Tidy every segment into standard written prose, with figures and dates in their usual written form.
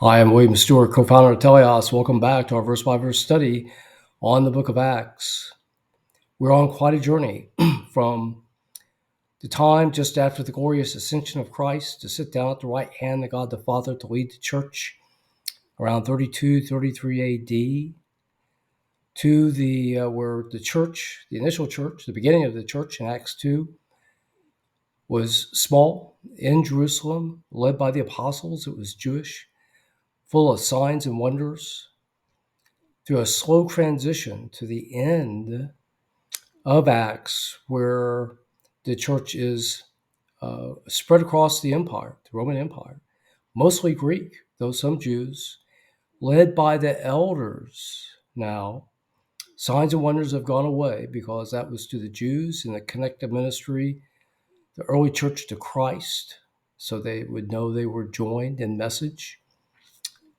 Hi, I'm William Stewart, co-founder of Teleos. Welcome back to our verse-by-verse study on the book of Acts. We're on quite a journey from the time just after the glorious ascension of Christ to sit down at the right hand of God the Father to lead the church around 32, 33 AD to where the church, the initial church, the beginning of the church in Acts 2 was small in Jerusalem, led by the apostles. It was Jewish, full of signs and wonders, through a slow transition to the end of Acts, where the church is spread across the empire, the Roman Empire, mostly Greek, though some Jews, led by the elders now. Signs and wonders have gone away because that was to the Jews in the connected ministry, the early church to Christ, so they would know they were joined in message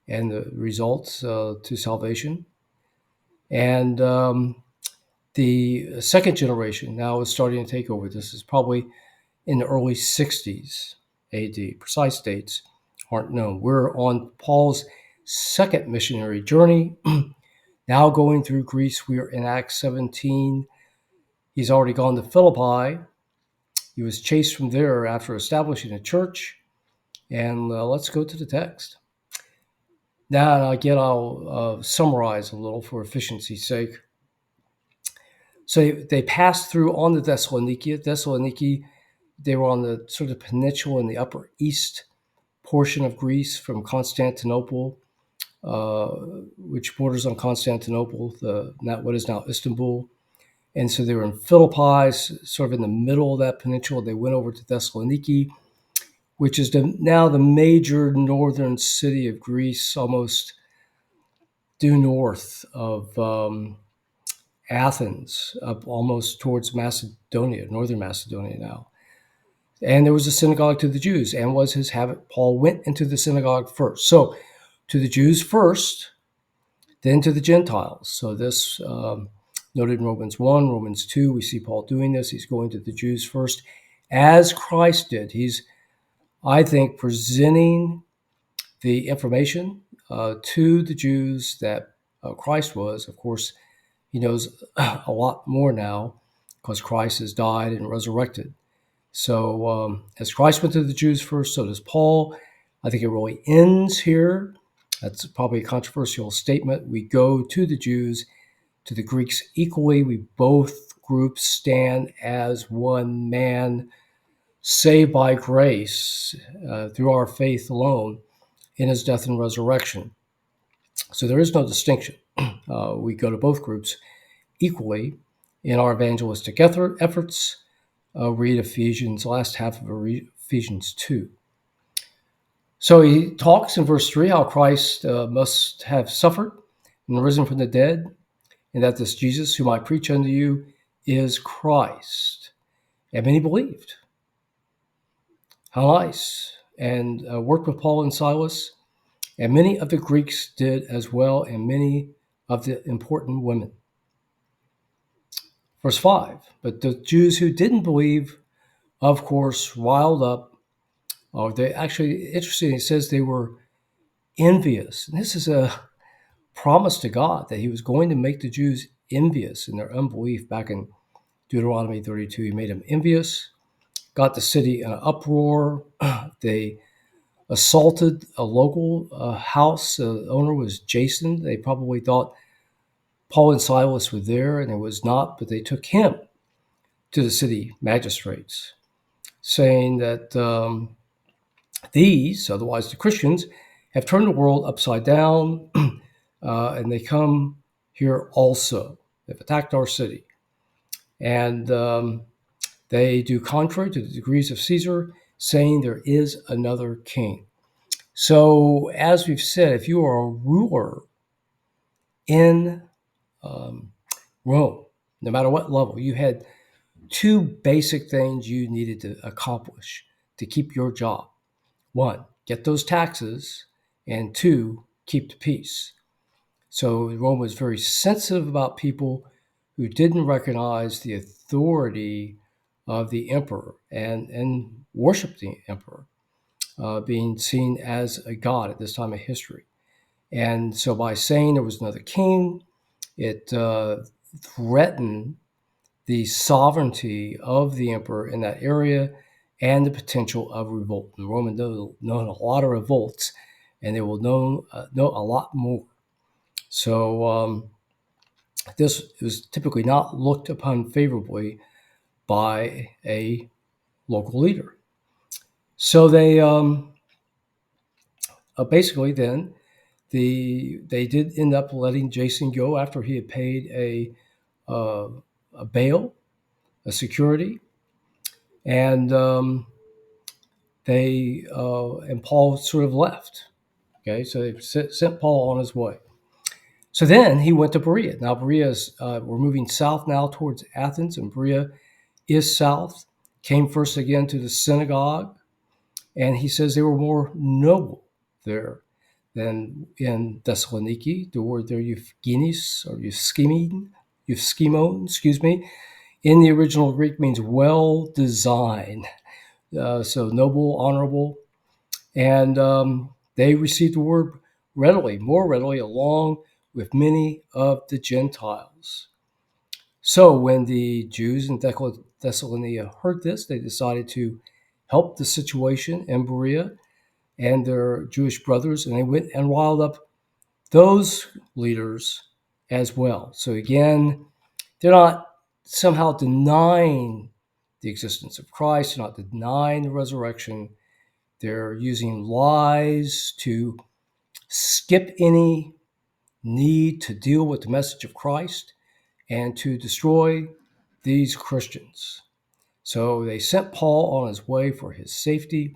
and the results to salvation. And the second generation now is starting to take over. This is probably in the early 60s AD. Precise dates aren't known. We're on Paul's second missionary journey, now going through Greece. We're in Acts 17. He's already gone to Philippi. He was chased from there after establishing a church. And let's go to the text. Now, again, I'll summarize a little for efficiency's sake. So they passed through on to Thessaloniki. Thessaloniki, they were on the sort of peninsula in the upper east portion of Greece from Constantinople, which borders on Constantinople, what is now Istanbul. And so they were in Philippi, sort of in the middle of that peninsula. They went over to Thessaloniki, which is now the major northern city of Greece, almost due north of Athens, up almost towards Macedonia, northern Macedonia now. And there was a synagogue to the Jews, and was his habit. Paul went into the synagogue first. So to the Jews first, then to the Gentiles. So this noted in Romans 1, Romans 2, we see Paul doing this. He's going to the Jews first, as Christ did. He's, I think, presenting the information to the Jews that Christ was. Of course, he knows a lot more now because Christ has died and resurrected. So as Christ went to the Jews first, so does Paul. I think it really ends here. That's probably a controversial statement. We go to the Jews, to the Greeks equally. We both groups stand as one man, saved by grace through our faith alone in his death and resurrection. So there is no distinction. We go to both groups equally in our evangelistic efforts. Read Ephesians, last half of Ephesians 2. So he talks in verse 3 how Christ must have suffered and risen from the dead, and that this Jesus, whom I preach unto you, is Christ. And many believed. How nice. And worked with Paul and Silas. And many of the Greeks did as well, and many of the important women. Verse 5, but the Jews who didn't believe, of course, riled up. They actually, interesting, it says they were envious. And this is a promise to God that he was going to make the Jews envious in their unbelief. Back in Deuteronomy 32, he made them envious, got the city in an uproar. They assaulted a local house. The owner was Jason. They probably thought Paul and Silas were there, and it was not, but they took him to the city magistrates, saying that these, otherwise the Christians, have turned the world upside down, and they come here also. They've attacked our city. And they do contrary to the decrees of Caesar, saying there is another king. So, as we've said, if you are a ruler in Rome, no matter what level, you had two basic things you needed to accomplish to keep your job. One, get those taxes, and two, keep the peace. So Rome was very sensitive about people who didn't recognize the authority of the emperor and worship the emperor. being seen as a god at this time of history. And so by saying there was another king, it threatened the sovereignty of the emperor in that area and the potential of revolt. The Romans know a lot of revolts, and they will know a lot more. So this was typically not looked upon favorably by a local leader. So they basically then they did end up letting Jason go after he had paid a bail, a security, and and Paul sort of left. Okay, so they sent Paul on his way. So then he went to Berea. Now Berea is we're moving south now towards Athens, and Berea is south. Came first again to the synagogue, and he says they were more noble there than in Thessaloniki. The word there, Euphgenes or Euschemon, excuse me, in the original Greek means well designed. So noble, honorable. And they received the word readily, more readily, along with many of the Gentiles. So when the Jews in Thessalonica heard this, they decided to help the situation in Berea and their Jewish brothers, and they went and riled up those leaders as well. So again, they're not somehow denying the existence of Christ, they're not denying the resurrection. They're using lies to skip any need to deal with the message of Christ and to destroy these Christians. So they sent Paul on his way for his safety.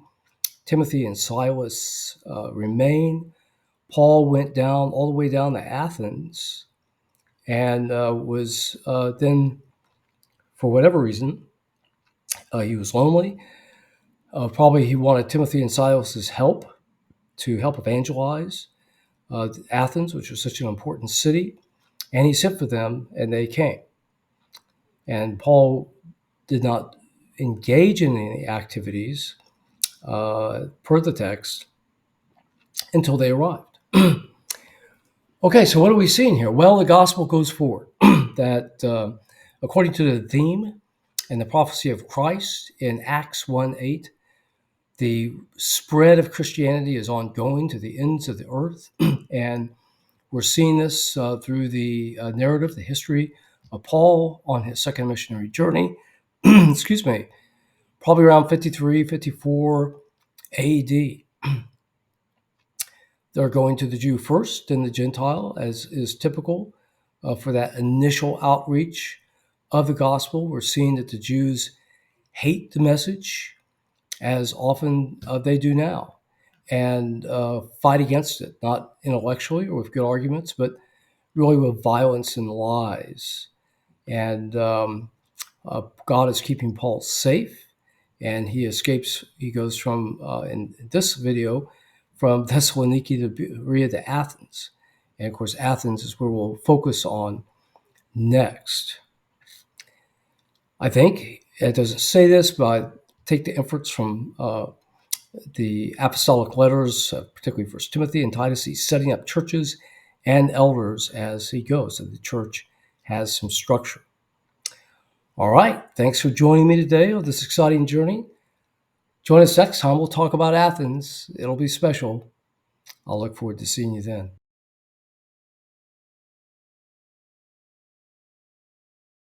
Timothy and Silas remained. Paul went down all the way down to Athens and was then, for whatever reason, he was lonely. Probably he wanted Timothy and Silas's help to help evangelize Athens, which was such an important city. And he sent for them, and they came. And Paul did not engage in any activities per the text until they arrived. Okay, so what are we seeing here? Well, the gospel goes forward that according to the theme and the prophecy of Christ in Acts 1:8, the spread of Christianity is ongoing to the ends of the earth. And we're seeing this through the narrative, the history of Paul on his second missionary journey. Excuse me, probably around 53, 54 AD. They're going to the Jew first, then the Gentile, as is typical for that initial outreach of the gospel. We're seeing that the Jews hate the message, as often they do now, and fight against it, not intellectually or with good arguments, but really with violence and lies. And God is keeping Paul safe, and he escapes. He goes from, in this video, from Thessaloniki to Berea to Athens. And of course, Athens is where we'll focus on next. I think it doesn't say this, but I take the inference from the apostolic letters, particularly 1 Timothy and Titus. He's setting up churches and elders as he goes, so the church has some structure. All right, thanks for joining me today on this exciting journey. Join us next time. We'll talk about Athens. It'll be special. I'll look forward to seeing you then.